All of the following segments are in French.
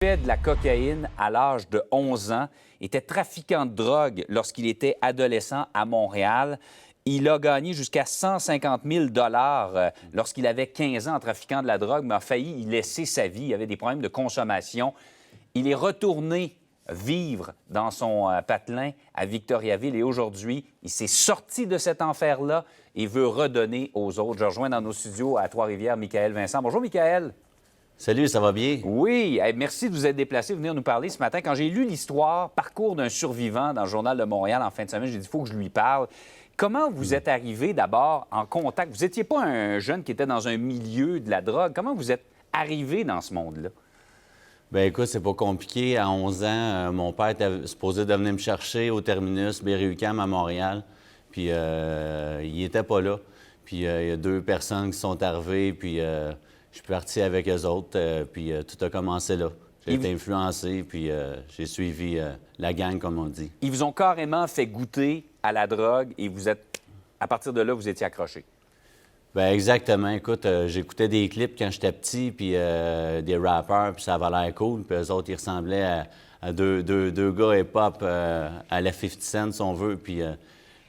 tripait de la cocaïne à l'âge de 11 ans, était trafiquant de drogue lorsqu'il était adolescent à Montréal. Il a gagné jusqu'à 150 000 lorsqu'il avait 15 ans en trafiquant de la drogue, mais a failli y laisser sa vie. Il avait des problèmes de consommation. Il est retourné vivre dans son patelin à Victoriaville et aujourd'hui, il s'est sorti de cet enfer-là et veut redonner aux autres. Je rejoins dans nos studios à Trois-Rivières Michaël Vincent. Bonjour, Michaël. Salut, ça va bien? Oui, merci de vous être déplacé, venir nous parler ce matin. Quand j'ai lu l'histoire, Parcours d'un survivant dans le Journal de Montréal en fin de semaine, j'ai dit, il faut que je lui parle. Comment vous êtes arrivé d'abord en contact? Vous n'étiez pas un jeune qui était dans un milieu de la drogue. Comment vous êtes arrivé dans ce monde-là? Bien, écoute, c'est pas compliqué. À 11 ans, mon père était supposé de venir me chercher au terminus Berry-UQAM à Montréal. Puis, il était pas là. Puis, il y a deux personnes qui sont arrivées, puis je suis parti avec eux autres, puis tout a commencé là. J'ai été influencé, puis j'ai suivi la gang, comme on dit. Ils vous ont carrément fait goûter à la drogue et vous êtes, à partir de là, vous étiez accroché. Bien, exactement. Écoute, j'écoutais des clips quand j'étais petit, puis des rappeurs, puis ça avait l'air cool. Puis eux autres, ils ressemblaient à deux gars hip-hop à la 50 Cent, si on veut. Puis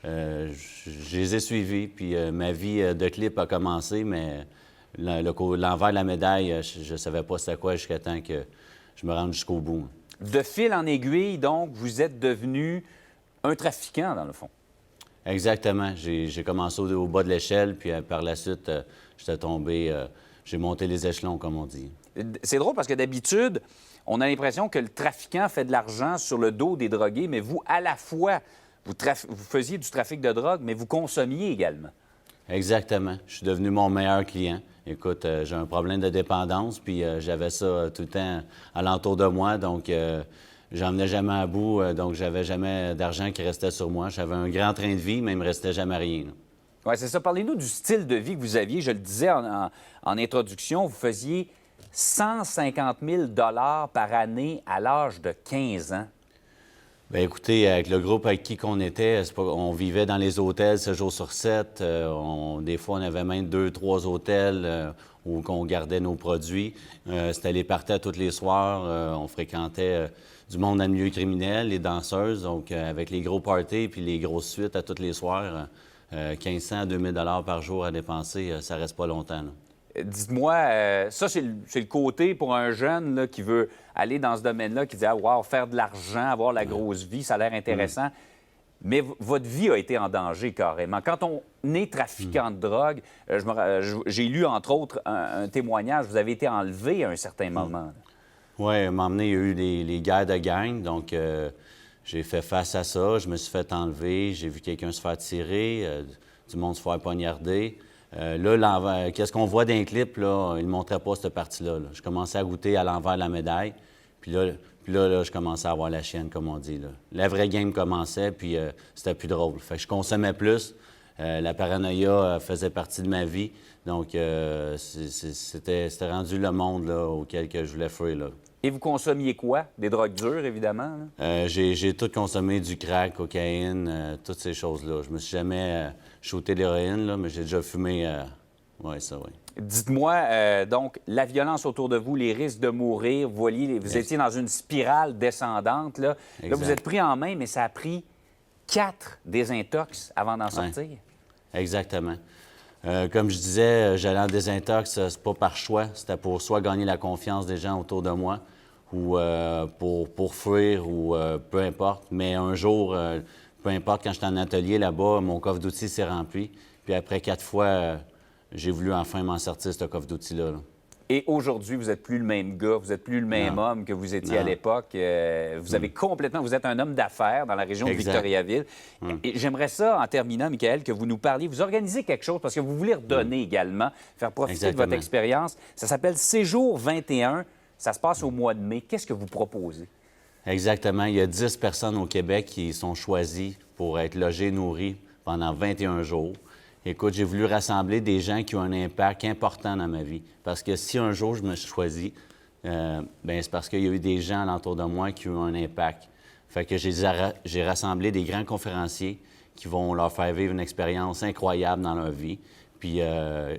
je les ai suivis, puis ma vie de clip a commencé, mais l'envers de la médaille, je ne savais pas c'était quoi jusqu'à temps que je me rende jusqu'au bout. De fil en aiguille, donc, vous êtes devenu un trafiquant, dans le fond. Exactement. J'ai commencé au bas de l'échelle, puis par la suite, j'étais tombé, j'ai monté les échelons, comme on dit. C'est drôle parce que d'habitude, on a l'impression que le trafiquant fait de l'argent sur le dos des drogués, mais vous, à la fois, vous faisiez du trafic de drogue, mais vous consommiez également. Exactement. Je suis devenu mon meilleur client. Écoute, j'ai un problème de dépendance, puis j'avais ça tout le temps alentour de moi, donc j'en venais jamais à bout, donc j'avais jamais d'argent qui restait sur moi. J'avais un grand train de vie, mais il me restait jamais rien. Oui, c'est ça. Parlez-nous du style de vie que vous aviez. Je le disais en introduction, vous faisiez 150 000 par année à l'âge de 15 ans. Bien, écoutez, avec le groupe avec qui qu'on était, on vivait dans les hôtels 7 jours sur 7. Des fois, on avait même 2-3 hôtels où on gardait nos produits. C'était les parties à tous les soirs. On fréquentait du monde dans le milieu criminel, les danseuses. Donc, avec les gros parties puis les grosses suites à tous les soirs, 1500 à 2000 $ par jour à dépenser, ça reste pas longtemps, là. Dites-moi, ça, c'est le côté pour un jeune là, qui veut aller dans ce domaine-là, qui dit « Ah, wow, faire de l'argent, avoir la grosse vie, ça a l'air intéressant. Mais votre vie a été en danger carrément. Quand on est trafiquant de drogue, j'ai lu, entre autres, un témoignage, vous avez été enlevé à un certain moment. Oui, à un moment donné, il y a eu les guerres de gang, donc j'ai fait face à ça. Je me suis fait enlever, j'ai vu quelqu'un se faire tirer, du monde se faire poignarder. Là, qu'est-ce qu'on voit dans les clips, là, il ne montrait pas cette partie-là. Je commençais à goûter à l'envers de la médaille. Puis là, je commençais à avoir la chienne, comme on dit, là. La vraie game commençait, puis c'était plus drôle. Fait que je consommais plus. La paranoïa faisait partie de ma vie. Donc, c'était rendu le monde là, auquel que je voulais fuir, là. Et vous consommiez quoi? Des drogues dures, évidemment? J'ai tout consommé, du crack, cocaïne, toutes ces choses-là. Je me suis jamais shooté l'héroïne, là, mais j'ai déjà fumé. Oui, ça, oui. Dites-moi, donc, la violence autour de vous, les risques de mourir, vous étiez dans une spirale descendante. Là, vous êtes pris en main, mais ça a pris 4 désintox avant d'en sortir. Exactement. Comme je disais, j'allais en désintox, c'est pas par choix. C'était pour soit gagner la confiance des gens autour de moi ou pour fuir ou peu importe. Mais un jour, peu importe, quand j'étais en atelier là-bas, mon coffre d'outils s'est rempli. Puis après 4 fois, j'ai voulu enfin m'en sortir, ce coffre d'outils-là, là. Et aujourd'hui, vous n'êtes plus le même gars, vous n'êtes plus le même homme que vous étiez à l'époque. Vous avez complètement... Vous êtes un homme d'affaires dans la région de Victoriaville. Et j'aimerais ça, en terminant, Michaël, que vous nous parliez. Vous organisez quelque chose parce que vous voulez redonner également, faire profiter de votre expérience. Ça s'appelle Séjour 21. Ça se passe au mois de mai. Qu'est-ce que vous proposez? Exactement. Il y a 10 personnes au Québec qui sont choisies pour être logées, nourries pendant 21 jours. Écoute, j'ai voulu rassembler des gens qui ont un impact important dans ma vie. Parce que si un jour je me suis choisi, bien, c'est parce qu'il y a eu des gens alentour de moi qui ont un impact. Fait que j'ai rassemblé des grands conférenciers qui vont leur faire vivre une expérience incroyable dans leur vie. Puis,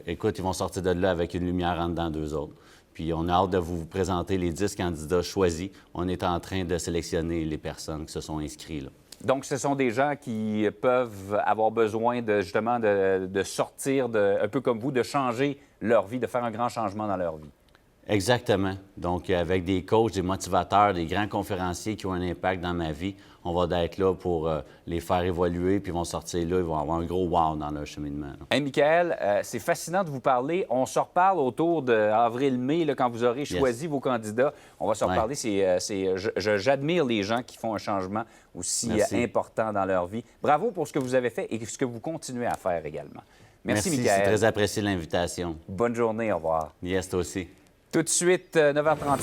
écoute, ils vont sortir de là avec une lumière en dedans d'eux autres. Puis on a hâte de vous présenter les 10 candidats choisis. On est en train de sélectionner les personnes qui se sont inscrites, là. Donc, ce sont des gens qui peuvent avoir besoin justement de sortir, un peu comme vous, de changer leur vie, de faire un grand changement dans leur vie. Exactement. Donc, avec des coachs, des motivateurs, des grands conférenciers qui ont un impact dans ma vie, on va être là pour les faire évoluer, puis ils vont sortir là, ils vont avoir un gros wow dans leur cheminement, là. Hey, Michael, c'est fascinant de vous parler. On se reparle autour d'avril-mai, quand vous aurez choisi vos candidats. On va se reparler. J'admire les gens qui font un changement aussi important dans leur vie. Bravo pour ce que vous avez fait et ce que vous continuez à faire également. Merci Michael. C'est très apprécié l'invitation. Bonne journée, au revoir. Yes, toi aussi. Tout de suite, 9h30.